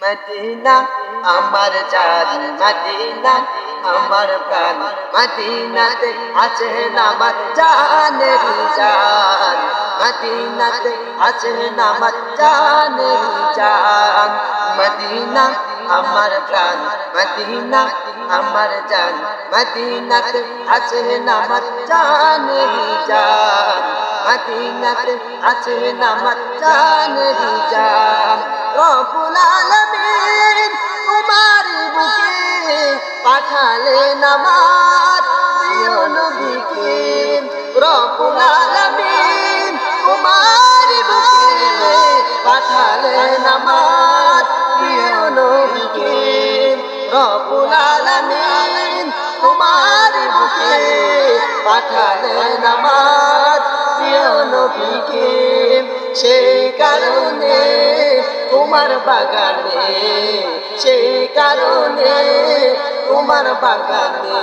Medina আমার জান, Medina আমার প্রাণ, মদিনাতে আছেন আমার জানের জান, মদিনাতে আছেন আমার জানের জান। মদিনা আমার প্রাণ, মদিনা আমার জান, মদিনাতে আছেন আমার জানের জান, মদিনাতে আছেন আমার জানের জান। রব্বুল আলামিন তোমার বুকে পাঠালেন আমার প্রিয় নবীকে। রব্বুল আলামিন তোমার বুকে পাঠালেন আমার প্রিয় নবীকে। রব্বুল আলামিন তোমার বুকে পাঠালেন আমার প্রিয় নবীকে। সেই কারণে তোমার বাগানে, সেই কারণে তোমার বাগানে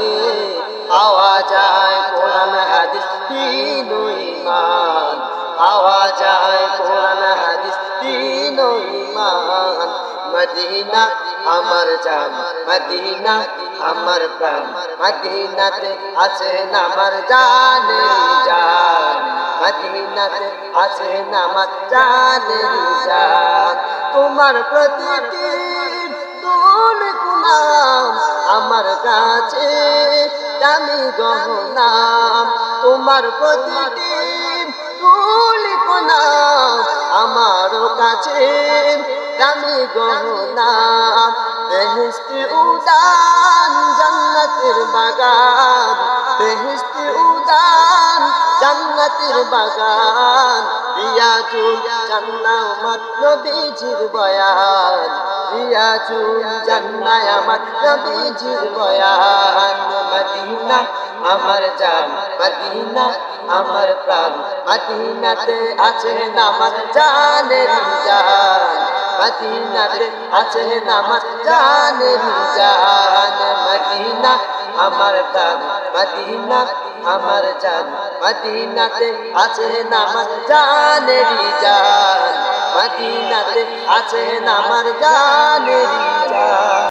পাওয়া যায় কোরআন হাদিস দ্বীন ও ঈমান, পাওয়া যায় কোরআন হাদিস দ্বীন ও ঈমান। মদিনা আমার জান, মদিনা আমার প্রাণ, মদিনাতে আছেন আমার জানের জান, মদিনাতে আছেন আমার জানের জান। তোমার প্রতিটি দুল গুনাহ আমার কাছে দামি গহনা, তোমার প্রতিটি দুল গুনাহ আমার কাছে দামি গহনা। বেহেশতে উদান জান্নাতের বাগান, বেহেশতে উদান জান্নাতের বাগান। রিয়াজুল জান্নাহ আমার নবীজির বয়ান, রিয়াজুল জান্নাহ আমার নবীজির বয়ান। মদিনা আমার জান, মদিনা আমার প্রাণ, মদিনাতে আছেন আমার জানের জান, মদিনাতে আছেন আমার জানের জান। মদিনা আমার প্রাণ, মদিনা আমার জান, মদিনাতে আছেন আমার জানের জান, মদিনাতে আছেন আমার জানের জান।